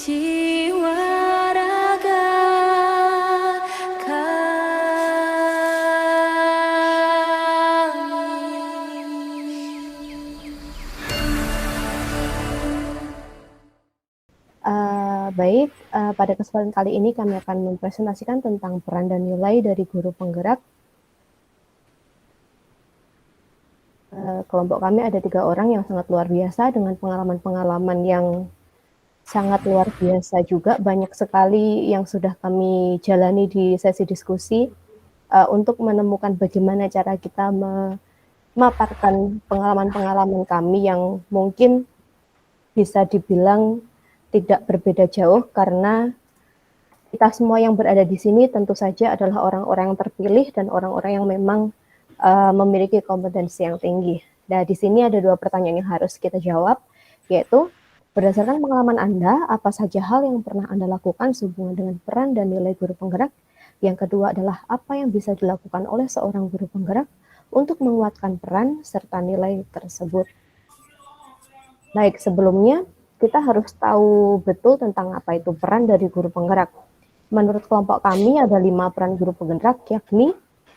jiwa raga Baik, pada kesempatan kali ini kami akan mempresentasikan tentang peran dan nilai dari guru penggerak. Kelompok kami ada 3 orang yang sangat luar biasa dengan pengalaman-pengalaman yang sangat luar biasa juga. Banyak sekali yang sudah kami jalani di sesi diskusi untuk menemukan bagaimana cara kita memaparkan pengalaman-pengalaman kami yang mungkin bisa dibilang tidak berbeda jauh karena kita semua yang berada di sini tentu saja adalah orang-orang yang terpilih dan orang-orang yang memang memiliki kompetensi yang tinggi. Nah, di sini ada 2 pertanyaan yang harus kita jawab, yaitu berdasarkan pengalaman Anda, apa saja hal yang pernah Anda lakukan sehubungan dengan peran dan nilai guru penggerak? Yang kedua adalah apa yang bisa dilakukan oleh seorang guru penggerak untuk menguatkan peran serta nilai tersebut. Baik, sebelumnya kita harus tahu betul tentang apa itu peran dari guru penggerak. Menurut kelompok kami ada 5 peran guru penggerak, yakni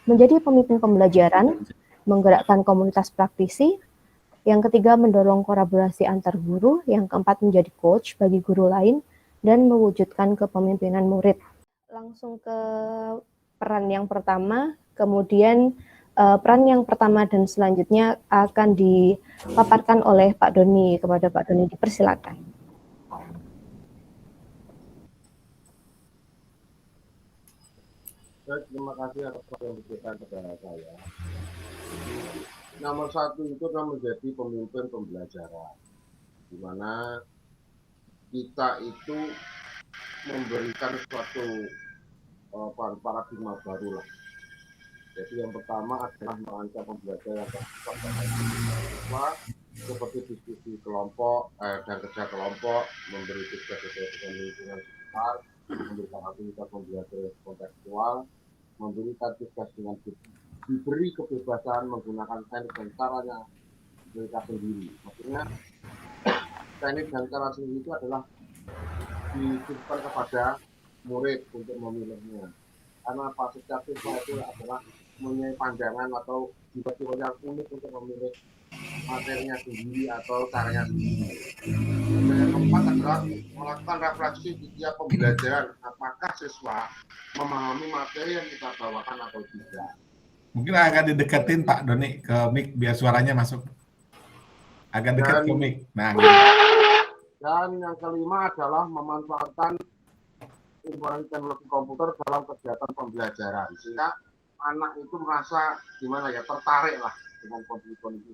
menjadi pemimpin pembelajaran, menggerakkan komunitas praktisi, yang ketiga mendorong kolaborasi antar guru, yang keempat menjadi coach bagi guru lain, dan mewujudkan kepemimpinan murid. Langsung ke peran yang pertama, kemudian peran yang pertama dan selanjutnya akan dipaparkan oleh Pak Doni. Kepada Pak Doni dipersilakan. Terima kasih atas yang diberikan kepada saya. Nomor 1 itu adalah menjadi pemimpin pembelajaran, di mana kita itu memberikan suatu paradigma baru lah. Jadi yang pertama adalah merancang pembelajaran yang tepat, seperti diskusi kelompok dan kerja kelompok, memberi tugas sesuai dengan lingkungan sekitar, memberikan aktivitas pembelajaran kontekstual, memberikan tugas dengan diberi kebebasan menggunakan teknik dan caranya mereka sendiri. Maksudnya teknik dan cara sendiri itu adalah dititipkan kepada murid untuk memilihnya. Karena apa? Setiap siswa itu adalah mempunyai pandangan atau jiwa-jiwa yang unik untuk memilih materinya sendiri atau caranya sendiri. Dan yang keempat adalah melakukan refleksi di tiap pembelajaran. Apakah siswa memahami materi yang kita bawakan atau tidak? Mungkin agak dideketin Pak Doni ke mic biar suaranya masuk. Agak dekat ke mic. Nah, gitu. Dan yang kelima adalah memanfaatkan informasi teknologi komputer dalam kegiatan pembelajaran, sehingga anak itu merasa gimana ya, tertarik lah dengan kondisi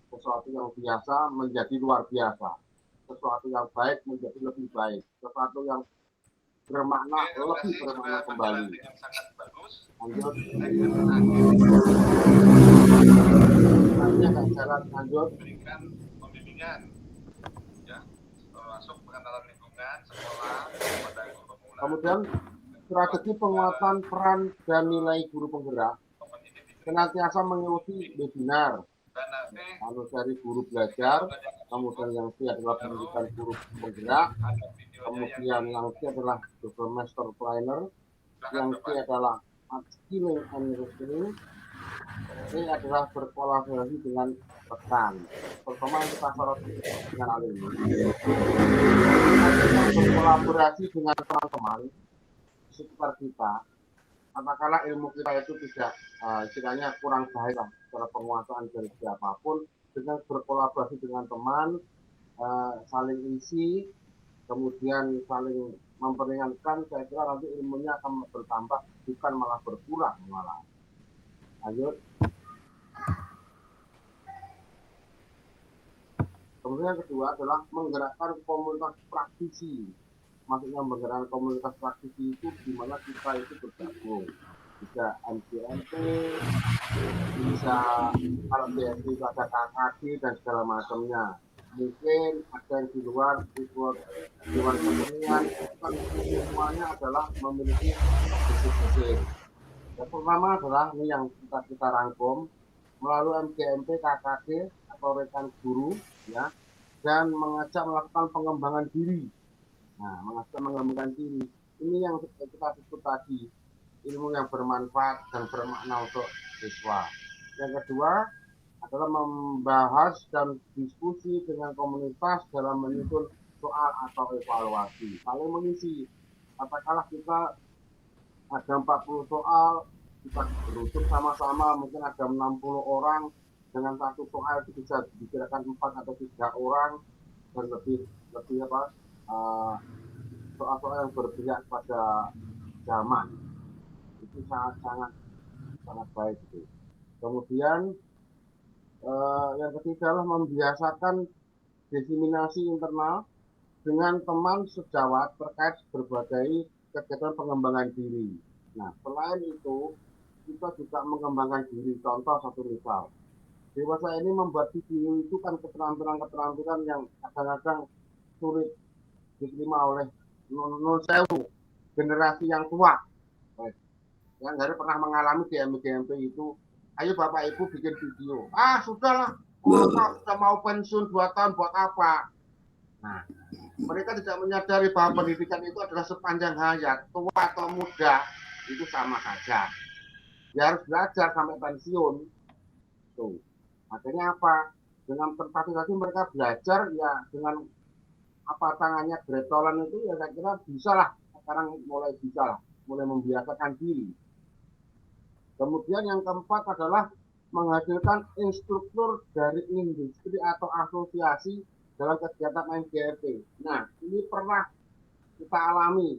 sesuatu yang biasa menjadi luar biasa, sesuatu yang baik menjadi lebih baik, sesuatu yang bermakna lebih bermakna kembali. Lanjut. Nanti jalan lanjut. Berikan pembimbingan, ya, termasuk pengenalan lingkungan sekolah. Kemudian strategi penguatan peran dan nilai guru penggerak senantiasa mengikuti webinar dari guru belajar, kemudian yang C adalah pendidikan guru penggerak, kemudian yang C adalah Google Master Planner, yang C adalah upskilling and reskilling, ini adalah berkolaborasi dengan rekan. Pertama yang kita soroti dengan hal ini, berkolaborasi dengan teman-teman sekitar kita, katakanlah ilmu kita itu tidak istilahnya kurang baik lah secara penguasaan dari siapapun, dengan berkolaborasi dengan teman, saling isi, kemudian saling memperingatkan, saya kira nanti ilmunya akan bertambah, bukan malah berkurang malah. Lanjut. Kemudian yang kedua adalah menggerakkan komunitas praktisi. Maksudnya menggerakkan komunitas praktisi itu di mana kita itu bergabung. Bisa MGMP, bisa kalau BSD itu ada KKD dan segala macamnya. Mungkin ada yang di luar Dewan Kesenian, semuanya adalah memiliki bisnis-bisnis. Yang pertama adalah ini yang kita rangkum melalui MGMP, KKD atau rekan guru, ya, dan mengajak melakukan pengembangan diri Nah, mengembangkan diri. Ini yang kita sebut tadi, ilmu yang bermanfaat dan bermakna untuk siswa. Yang kedua adalah membahas dan diskusi dengan komunitas dalam menyusun soal atau evaluasi. Saling mengisi. Katakanlah kita ada 40 soal, kita beruntung sama-sama, mungkin ada 60 orang, dengan satu soal itu bisa dikirakan 4 atau 3 orang, dan lebih soal-soal yang berpihak pada zaman. Itu sangat baik gitu. Kemudian yang ketiga adalah membiasakan diseminasi internal dengan teman sejawat terkait berbagai kegiatan pengembangan diri. Nah, selain itu, kita juga mengembangkan diri. Contoh satu misal, dewasa ini membuat video itu kan keterampilan yang kadang-kadang sulit diterima oleh generasi yang tua. Yang dari pernah mengalami GMP itu, ayo Bapak Ibu bikin video. Ah, sudahlah, sudah mau pensiun 2 tahun buat apa? Nah, mereka tidak menyadari bahwa pendidikan itu adalah sepanjang hayat, tua atau muda, itu sama saja. Ya harus belajar sampai pensiun. Tuh. Akhirnya apa? Dengan tempat tadi mereka belajar ya dengan apa tangannya gretolan itu ya saya kira bisa lah. Sekarang mulai bisa lah, mulai membiasakan diri. Kemudian yang keempat adalah menghasilkan instruktur dari industri atau asosiasi dalam kegiatan MGRT. Nah, ini pernah kita alami.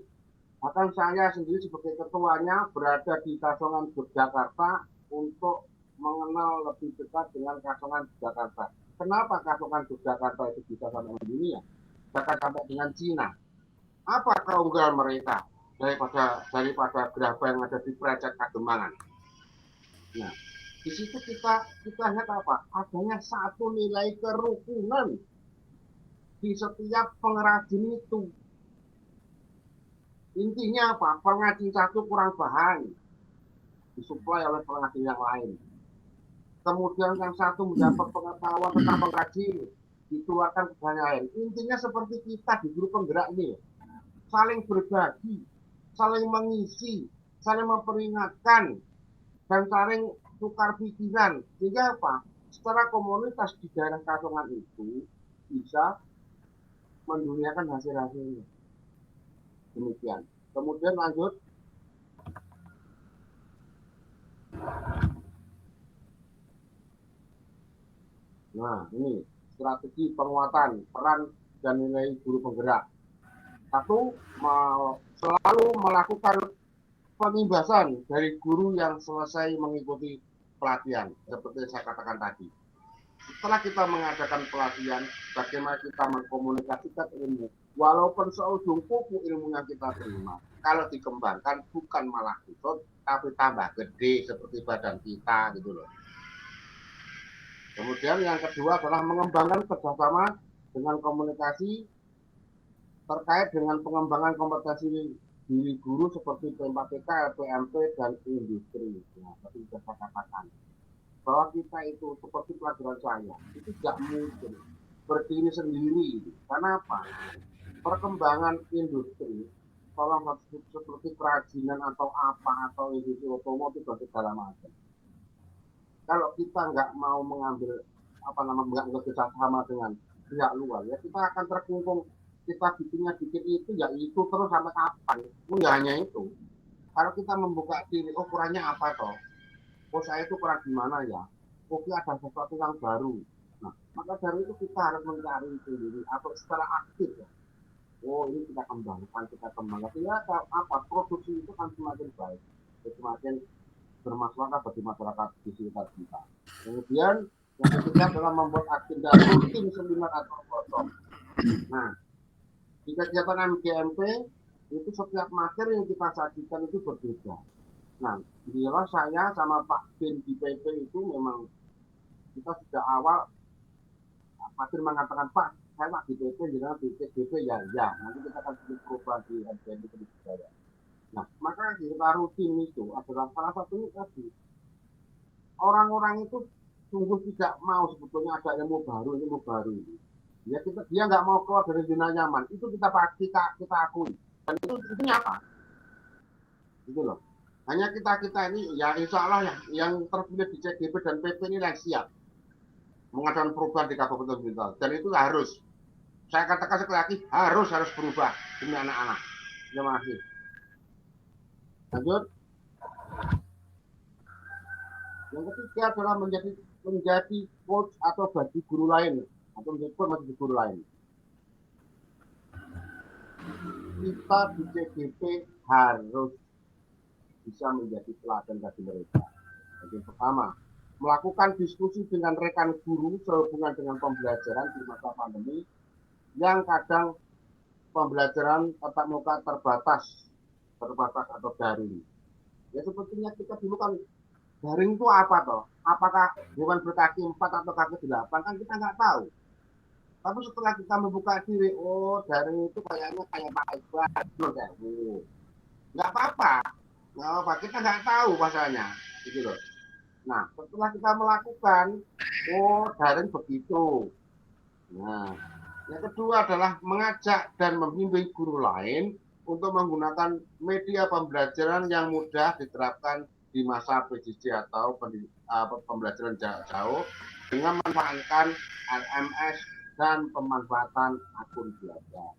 Bahkan saya sendiri sebagai ketuanya berada di Kasongan Yogyakarta untuk mengenal lebih dekat dengan Kasongan Jakarta. Kenapa Kasongan Yogyakarta itu bisa sampai dunia? Bahkan sampai dengan Cina. Apa keunggulan mereka daripada Graba yang ada di Praja Kademangan? Nah, di situ kita lihat apa? Adanya satu nilai kerukunan di setiap pengrajin itu. Intinya apa? Pengrajin satu kurang bahan, disuplai oleh pengrajin yang lain. Kemudian yang satu mendapat pengetahuan tentang pengrajin, ditularkan ke yang lain. Intinya seperti kita di grup penggerak ini, saling berbagi, saling mengisi, saling memperingatkan, dan saling tukar pikiran. Sehingga apa? Secara komunitas di daerah Kasongan itu bisa menduniakan hasil-hasilnya. Demikian. Kemudian lanjut. Nah, ini strategi penguatan peran dan nilai guru penggerak. Satu, selalu melakukan penimbasan dari guru yang selesai mengikuti pelatihan, seperti saya katakan tadi. Setelah kita mengadakan pelatihan, bagaimana kita mengkomunikasikan ilmu, walaupun seujung kuku ilmu yang kita terima, kalau dikembangkan bukan malah kusut, tapi tambah gede seperti badan kita gitu loh. Kemudian yang kedua adalah mengembangkan kerjasama dengan komunikasi terkait dengan pengembangan kompetensi diri guru seperti P4TK, LPMP, dan industri. Nah, seperti sudah saya katakan, bahwa kita itu seperti pelajaran saya, itu tidak mungkin berdiri sendiri. Karena apa? Perkembangan industri, tolong seperti kerajinan atau apa, atau industri otomotif dan segala macam. Kalau kita nggak mau mengambil nggak bekerja sama dengan pihak luar, ya kita akan terkungkung. Kita bikinnya bikin itu ya itu terus sampai kapan? Ya hanya itu. Kalau kita membuka diri, oh kurangnya apa toh? Oh saya itu kurang gimana ya? Oke ada sesuatu yang baru. Nah maka dari itu kita harus mencari sendiri atau secara aktif ya. Oh ini kita kembangkan. Ya apa? Produksi itu kan semakin baik, semakin bermaslahat bagi masyarakat di sekitar kita. Kemudian yang ketiga adalah membuat agenda rutin seminar atau workshop. Nah di kegiatan MGMP itu setiap materi yang kita sajikan itu berbeda. Nah, bila saya sama Pak Bin di PP itu memang kita sudah awal Pak Bin mengatakan Pak, saya Pak di PP dengan BP ya. Nanti kita akan bikin perubahan di MGMP Kedubudayaan. Nah, maka kita rutin itu adalah salah satunya tadi. Orang-orang itu sungguh tidak mau sebetulnya ada ilmu baru ini. Dia nggak mau keluar dari zona nyaman. Itu kita akui. Dan itu nyata. Gitu loh. Hanya kita ini ya insya Allah yang terpilih di CGP dan PP ini yang siap mengadakan perubahan di Kabupaten Bintang. Dan itu harus. Saya katakan sekali lagi harus berubah demi anak-anak. Terima kasih. Lanjut. Yang ketiga adalah menjadi coach atau bagi guru lain atau menjadi coach bagi guru lain. Kita di CGP harus bisa menjadi teladan bagi mereka. Yang pertama, melakukan diskusi dengan rekan guru sehubungan dengan pembelajaran di masa pandemi yang kadang pembelajaran tatap muka terbatas atau daring. Ya sepertinya kita dulu kan daring itu apa toh? Apakah hewan berkaki 4 atau kaki 8 kan kita nggak tahu. Tapi setelah kita membuka diri, oh daring itu kayaknya kayak Pak Iqbal, nggak apa-apa. Nggak apa, kita nggak tahu pasalnya, gitu loh. Nah, setelah kita melakukan, oh daring begitu. Nah, yang kedua adalah mengajak dan membimbing guru lain untuk menggunakan media pembelajaran yang mudah diterapkan di masa PJJ atau pembelajaran jarak jauh dengan memanfaatkan LMS dan pemanfaatan akun belajar.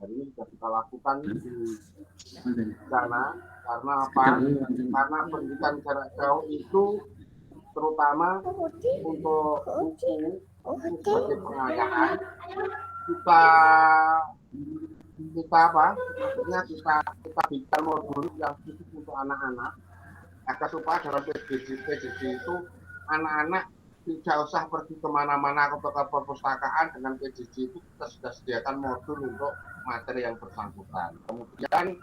Hari ini sudah kita lakukan di sana karena apa? Karena pendidikan jarak jauh itu terutama untuk buku sebagai pengayaan kita apa? Maksudnya kita bikin modul yang khusus untuk anak-anak agar supaya dalam PJJ itu anak-anak tidak usah pergi kemana-mana ke perpustakaan. Dengan PJJ itu kita sudah sediakan modul untuk materi yang bersangkutan. Kemudian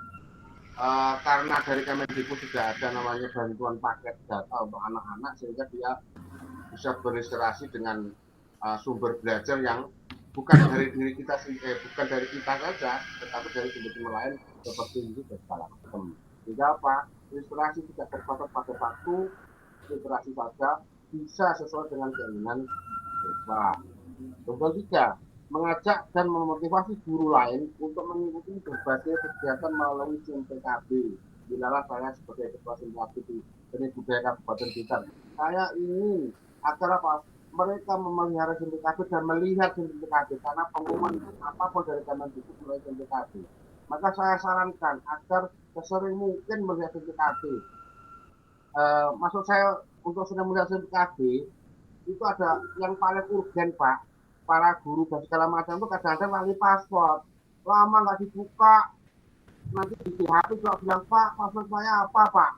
karena dari Kemendikbud sudah ada namanya bantuan paket data untuk anak-anak sehingga dia bisa beregistrasi dengan sumber belajar yang bukan dari diri kita bukan dari kita saja, tetapi dari sumber-sumber lain seperti itu dan segala macam. Sehingga apa? Registrasi tidak terbatas pada waktu, registrasi saja bisa sesuai dengan keinginan siswa. Nomor 3, mengajak dan memotivasi guru lain untuk mengikuti berbagai kegiatan melalui SIMPKB. Bilalah saya sebagai ketua SIMPKB di Seni Budaya Kabupaten Blitar. Saya ingin agar apa? Mereka memelihara SIMPKB dan melihat SIMPKB karena pengumuman apapun dari Kemendikbud melalui SIMPKB. Maka saya sarankan agar sesering mungkin melihat SIMPKB. Maksud saya untuk sering melihat SIMPKB itu ada yang paling urgen Pak. Para guru dan segala macam itu kadang-kadang lali password, lama nggak dibuka, nanti di HP juga bilang Pak password saya apa Pak?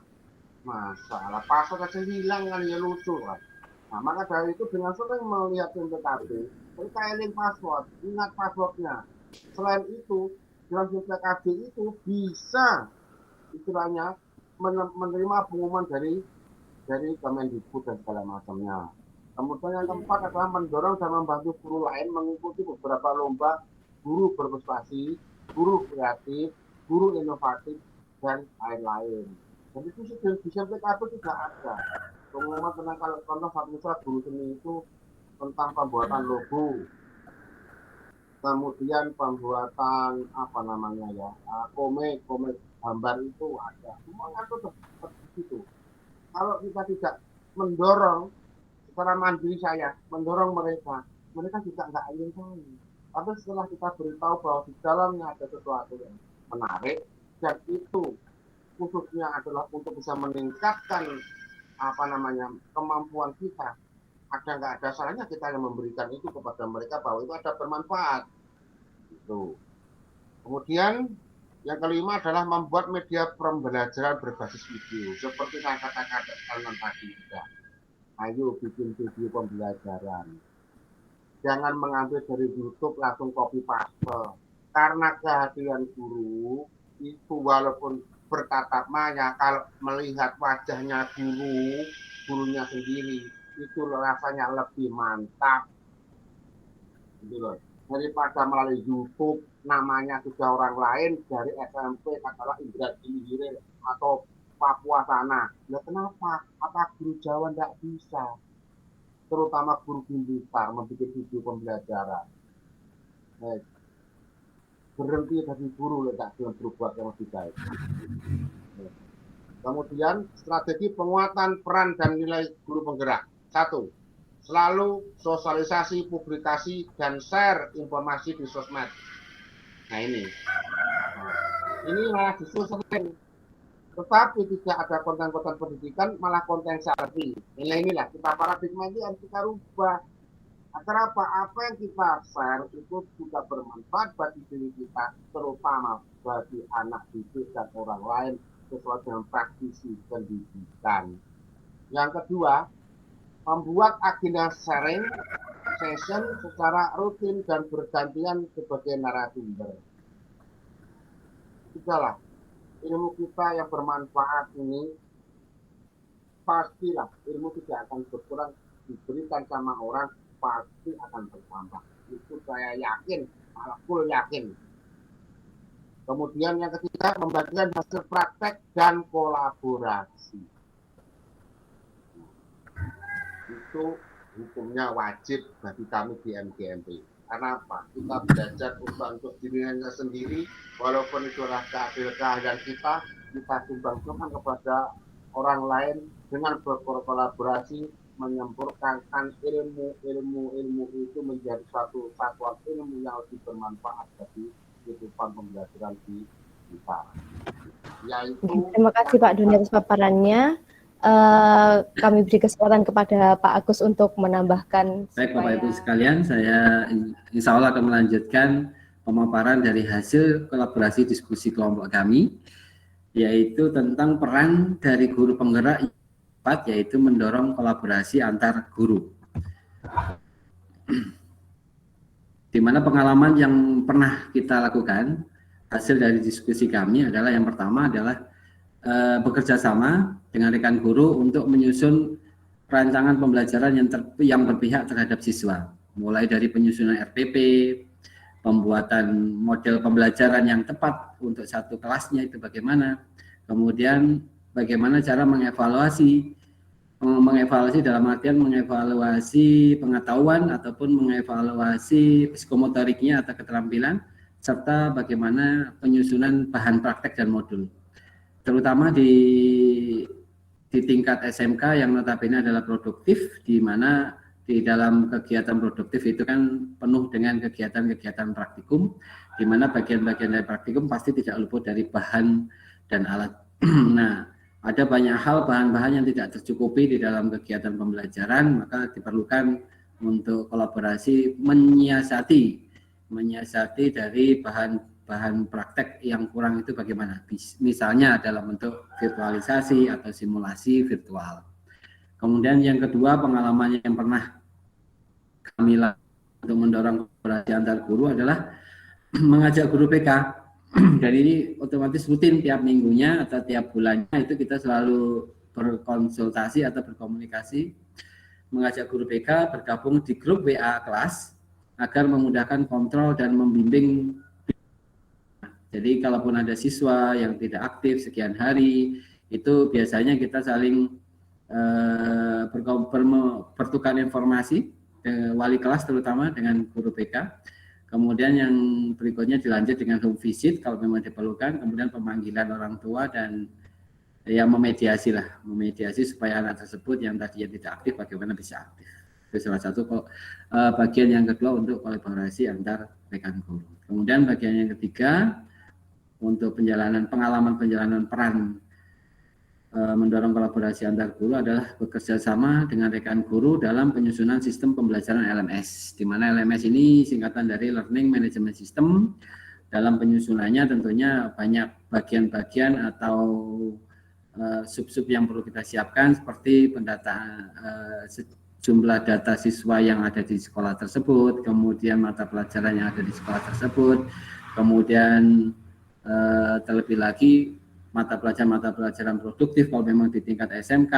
Masalah password aja hilang kan ya lucu kan. Nah maka dari itu dengan sering melihat SIMPKB, mereka eling password, ingat passwordnya. Selain itu dalam SIMPKB itu bisa istilahnya menerima pengumuman dari Kemendikbud dan segala macamnya. Kemudian yang keempat adalah mendorong dan membantu guru lain mengikuti beberapa lomba guru berprestasi, guru kreatif, guru inovatif, dan lain-lain. Dan itu di SIMPKB tidak ada pengumuman tentang kalau contoh misalnya guru seni itu tentang pembuatan logo, kemudian pembuatan apa namanya ya komik gambar itu ada, semuanya itu seperti itu. Kalau kita tidak mendorong secara mandiri mendorong mereka juga nggak ingin tahu. Tapi setelah kita beritahu bahwa di dalamnya ada sesuatu yang menarik dan itu khususnya adalah untuk bisa meningkatkan apa namanya kemampuan kita, nggak ada salahnya kita yang memberikan itu kepada mereka bahwa itu ada bermanfaat. Itu. Kemudian yang kelima adalah membuat media pembelajaran berbasis video seperti saya katakan tadi juga. Ayo bikin video pembelajaran. Jangan mengambil dari YouTube langsung copy paste. Karena kehadiran guru itu walaupun bertatap maya, kalau melihat wajahnya gurunya sendiri, itu rasanya lebih mantap. Gitu loh. Daripada melalui YouTube, namanya sudah orang lain dari SMP, katakanlah Indra Giri atau Papua sana. Nah, kenapa? Apa guru Jawa tidak bisa? Terutama guru Blitar membuat video pembelajaran. berhenti dari guru letak dengan berbuat yang lebih baik. Kemudian strategi penguatan peran dan nilai guru penggerak. 1. Selalu sosialisasi, publikasi, dan share informasi di sosmed. Nah ini malah justru sering. Tetapi tidak ada konten-konten pendidikan, malah konten selfie. Inilah kita paradigma ini harus kita rubah. Agar apa yang kita share itu juga bermanfaat bagi diri kita, terutama bagi anak didik dan orang lain sesuai dengan praktisi pendidikan. Yang kedua, membuat agenda sharing session secara rutin dan bergantian sebagai narasumber. Sudahlah, ilmu kita yang bermanfaat ini pastilah ilmu tidak akan berkurang, diberikan sama orang pasti akan bertambah. Itu saya yakin, malah full yakin. Kemudian yang ketiga, membagikan hasil praktek dan kolaborasi. Itu hukumnya wajib bagi kami di MGMP. Karena apa? Kita belajar untuk dirinya sendiri, walaupun itu adalah keahlian kita sumbangkan kepada orang lain dengan berkolaborasi, menyempurnakan ilmu itu menjadi satu satuan ilmu yang lebih bermanfaat bagi kehidupan pembelajaran di kita. Yaitu, terima kasih Pak Doni atas paparannya. Kami beri kesempatan kepada Pak Agus untuk menambahkan. Baik Bapak Ibu sekalian, saya insya Allah akan melanjutkan pemaparan dari hasil kolaborasi diskusi kelompok kami, yaitu tentang peran dari guru penggerak, yaitu mendorong kolaborasi antar guru. Di mana pengalaman yang pernah kita lakukan, hasil dari diskusi kami adalah yang pertama adalah bekerja sama dengan rekan guru untuk menyusun rancangan pembelajaran yang berpihak terhadap siswa, mulai dari penyusunan RPP, pembuatan model pembelajaran yang tepat untuk satu kelasnya itu bagaimana, kemudian bagaimana cara mengevaluasi dalam artian mengevaluasi pengetahuan ataupun mengevaluasi psikomotoriknya atau keterampilan, serta bagaimana penyusunan bahan praktek dan modul. Terutama di tingkat SMK yang notabene adalah produktif, di mana di dalam kegiatan produktif itu kan penuh dengan kegiatan-kegiatan praktikum, di mana bagian-bagian dari praktikum pasti tidak luput dari bahan dan alat. Nah, ada banyak hal bahan-bahan yang tidak tercukupi di dalam kegiatan pembelajaran, maka diperlukan untuk kolaborasi menyiasati dari bahan praktek yang kurang itu bagaimana. Misalnya dalam bentuk virtualisasi atau simulasi virtual. Kemudian yang kedua, pengalaman yang pernah kami lakukan untuk mendorong kolaborasi antar guru adalah mengajak guru PK. Dan ini otomatis rutin tiap minggunya atau tiap bulannya itu kita selalu berkonsultasi atau berkomunikasi, mengajak guru PK bergabung di grup WA kelas agar memudahkan kontrol dan membimbing. Jadi kalaupun ada siswa yang tidak aktif sekian hari, itu biasanya kita saling bertukar informasi, wali kelas terutama dengan guru PK. Kemudian yang berikutnya dilanjut dengan home visit kalau memang diperlukan, kemudian pemanggilan orang tua dan yang memediasi supaya anak tersebut yang tadinya tidak aktif bagaimana bisa aktif. Itu salah satu bagian yang kedua untuk kolaborasi antar rekan guru. Kemudian bagian yang ketiga, untuk pengalaman penjalanan peran mendorong kolaborasi antar guru adalah bekerja sama dengan rekan guru dalam penyusunan sistem pembelajaran LMS, di mana LMS ini singkatan dari Learning Management System. Dalam penyusunannya tentunya banyak bagian-bagian atau sub-sub yang perlu kita siapkan, seperti pendataan jumlah data siswa yang ada di sekolah tersebut, kemudian mata pelajaran yang ada di sekolah tersebut, kemudian terlebih lagi mata pelajaran produktif kalau memang di tingkat SMK,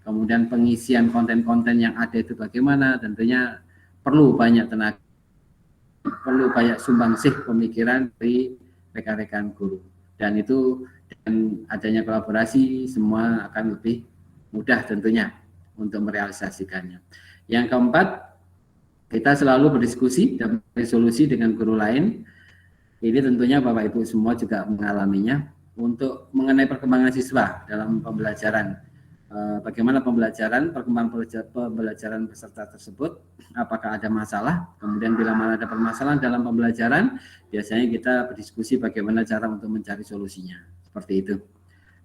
kemudian pengisian konten-konten yang ada itu bagaimana, tentunya perlu banyak tenaga, perlu banyak sumbangsih pemikiran dari rekan-rekan guru, dan itu dengan adanya kolaborasi semua akan lebih mudah tentunya untuk merealisasikannya. Yang keempat, Kita selalu berdiskusi dan resolusi dengan guru lain. Ini tentunya Bapak Ibu semua juga mengalaminya untuk mengenai perkembangan siswa dalam pembelajaran. Bagaimana perkembangan pembelajaran peserta tersebut, apakah ada masalah, kemudian bila mana ada permasalahan dalam pembelajaran, biasanya kita berdiskusi bagaimana cara untuk mencari solusinya, seperti itu.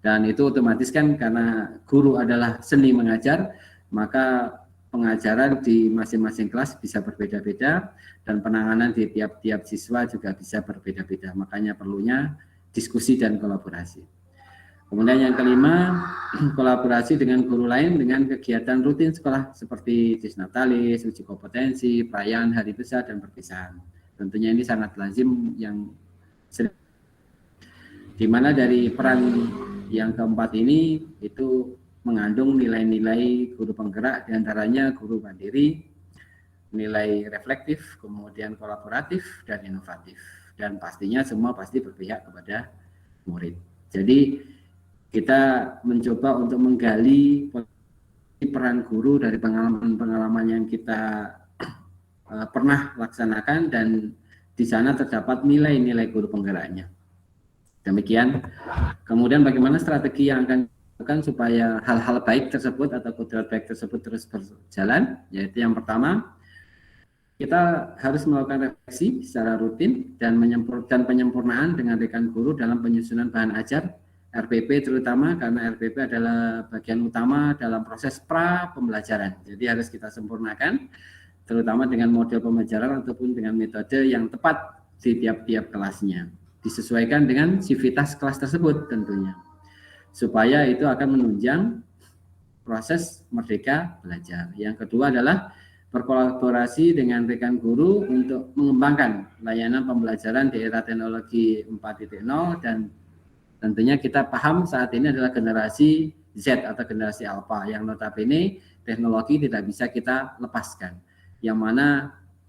Dan itu otomatis kan karena guru adalah seni mengajar, maka pengajaran di masing-masing kelas bisa berbeda-beda dan penanganan di tiap-tiap siswa juga bisa berbeda-beda. Makanya perlunya diskusi dan kolaborasi. Kemudian yang kelima, kolaborasi dengan guru lain dengan kegiatan rutin sekolah seperti disnatalis, uji kompetensi, perayaan hari besar dan perpisahan. Tentunya ini sangat lazim yang sering, di mana dari peran yang keempat ini itu mengandung nilai-nilai guru penggerak, diantaranya guru mandiri, nilai reflektif, kemudian kolaboratif dan inovatif, dan pastinya semua pasti berpihak kepada murid. Jadi kita mencoba untuk menggali peran guru dari pengalaman-pengalaman yang kita pernah laksanakan, dan di sana terdapat nilai-nilai guru penggeraknya. Demikian. Kemudian bagaimana strategi yang akan dilakukan supaya hal-hal baik tersebut atau kodrat baik tersebut terus berjalan, yaitu yang pertama, kita harus melakukan refleksi secara rutin dan penyempurnaan dengan rekan guru dalam penyusunan bahan ajar RPP, terutama karena RPP adalah bagian utama dalam proses pra pembelajaran. Jadi harus kita sempurnakan, terutama dengan model pembelajaran ataupun dengan metode yang tepat di tiap-tiap kelasnya. Disesuaikan dengan sivitas kelas tersebut tentunya, supaya itu akan menunjang proses merdeka belajar. Yang kedua adalah berkolaborasi dengan rekan guru untuk mengembangkan layanan pembelajaran di era teknologi 4.0, dan tentunya kita paham saat ini adalah generasi Z atau generasi Alpha yang notabene teknologi tidak bisa kita lepaskan. Yang mana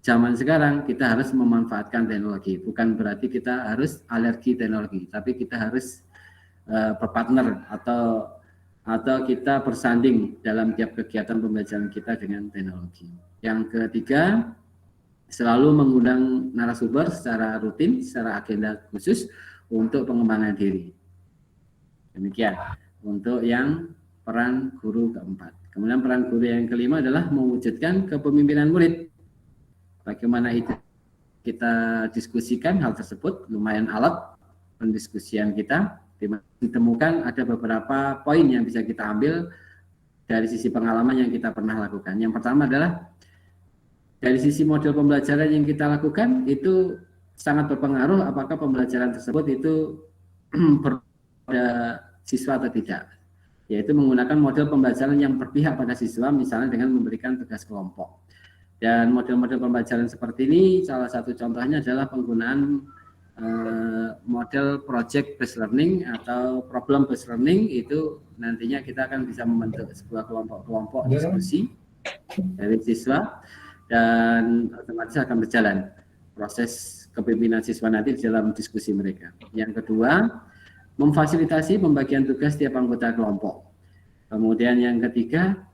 zaman sekarang kita harus memanfaatkan teknologi. Bukan berarti kita harus alergi teknologi, tapi kita harus berpartner atau kita bersanding dalam tiap kegiatan pembelajaran kita dengan teknologi. Yang ketiga, selalu mengundang narasumber secara rutin, secara agenda khusus untuk pengembangan diri. Demikian untuk yang peran guru keempat. Kemudian peran guru yang kelima adalah mewujudkan kepemimpinan murid. Bagaimana itu kita diskusikan hal tersebut, lumayan alat pendiskusian kita, ditemukan ada beberapa poin yang bisa kita ambil dari sisi pengalaman yang kita pernah lakukan. Yang pertama adalah dari sisi model pembelajaran yang kita lakukan itu sangat berpengaruh apakah pembelajaran tersebut itu pada siswa atau tidak, yaitu menggunakan model pembelajaran yang berpihak pada siswa, misalnya dengan memberikan tugas kelompok. Dan model-model pembelajaran seperti ini salah satu contohnya adalah penggunaan model project based learning atau problem based learning. Itu nantinya kita akan bisa membentuk sebuah kelompok-kelompok diskusi dari siswa, dan otomatis akan berjalan proses kepemimpinan siswa nanti dalam diskusi mereka. Yang kedua, memfasilitasi pembagian tugas tiap anggota kelompok. Kemudian yang ketiga,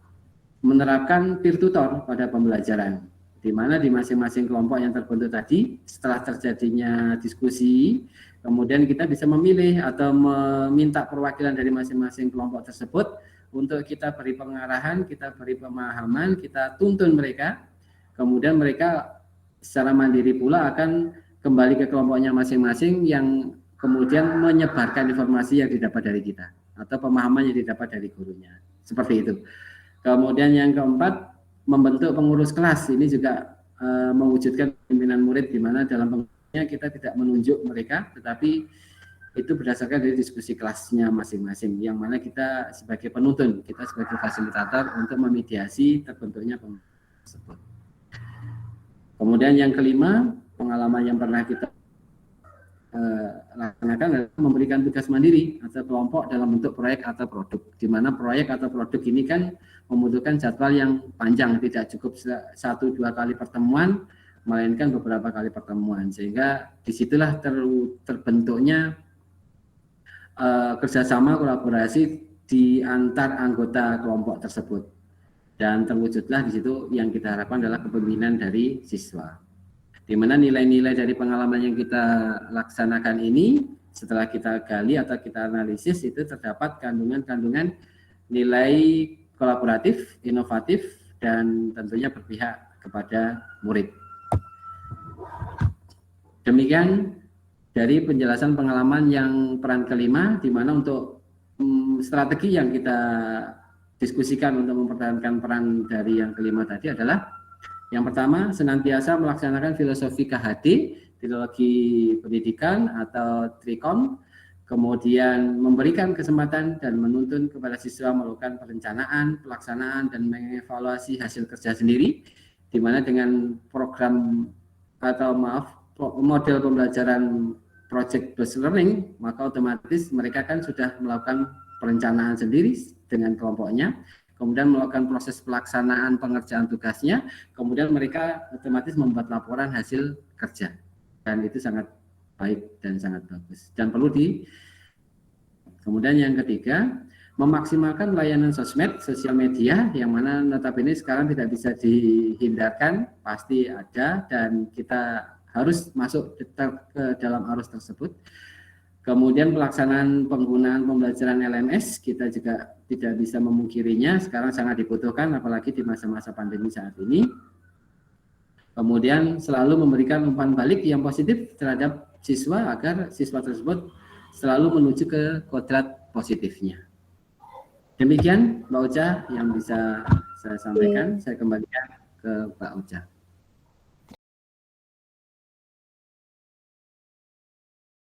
menerapkan peer tutor pada pembelajaran, di mana di masing-masing kelompok yang terbentuk tadi, setelah terjadinya diskusi, kemudian kita bisa memilih atau meminta perwakilan dari masing-masing kelompok tersebut untuk kita beri pengarahan, kita beri pemahaman, kita tuntun mereka, kemudian mereka secara mandiri pula akan kembali ke kelompoknya masing-masing yang kemudian menyebarkan informasi yang didapat dari kita atau pemahaman yang didapat dari gurunya. Seperti itu. Kemudian yang keempat, membentuk pengurus kelas. Ini juga mewujudkan pimpinan murid, di mana dalam pengurusnya kita tidak menunjuk mereka, tetapi itu berdasarkan dari diskusi kelasnya masing-masing, yang mana kita sebagai penuntun, kita sebagai fasilitator untuk memediasi terbentuknya pengurus tersebut. Kemudian yang kelima, pengalaman yang pernah kita laksanakan adalah memberikan tugas mandiri atau kelompok dalam bentuk proyek atau produk, di mana proyek atau produk ini kan membutuhkan jadwal yang panjang, tidak cukup 1-2 kali pertemuan, melainkan beberapa kali pertemuan, sehingga disitulah terbentuknya kerjasama kolaborasi di antar anggota kelompok tersebut. dan terwujudlah di situ yang kita harapkan adalah kepemimpinan dari siswa. Di mana nilai-nilai dari pengalaman yang kita laksanakan ini setelah kita gali atau kita analisis itu terdapat kandungan-kandungan nilai kolaboratif, inovatif, dan tentunya berpihak kepada murid. Demikian dari penjelasan pengalaman yang peran kelima, di mana untuk strategi yang kita diskusikan untuk mempertahankan peran dari yang kelima tadi adalah yang pertama, senantiasa melaksanakan filosofi KHD, teknologi pendidikan atau TRIKOM, kemudian memberikan kesempatan dan menuntun kepada siswa melakukan perencanaan, pelaksanaan, dan mengevaluasi hasil kerja sendiri, di mana dengan program atau model pembelajaran project based learning, maka otomatis mereka kan sudah melakukan perencanaan sendiri dengan kelompoknya, kemudian melakukan proses pelaksanaan pengerjaan tugasnya, kemudian mereka otomatis membuat laporan hasil kerja, dan itu sangat baik dan sangat bagus. Dan perlu kemudian yang ketiga, memaksimalkan layanan sosmed, sosial media, yang mana notabene sekarang tidak bisa dihindarkan, pasti ada, dan kita harus masuk ke dalam arus tersebut. Kemudian pelaksanaan penggunaan pembelajaran LMS, kita juga tidak bisa memungkirinya, sekarang sangat dibutuhkan, apalagi di masa-masa pandemi saat ini. Kemudian selalu memberikan umpan balik yang positif terhadap siswa, agar siswa tersebut selalu menuju ke kodrat positifnya. Demikian Mbak Uca yang bisa saya sampaikan, saya kembalikan ke Mbak Uca.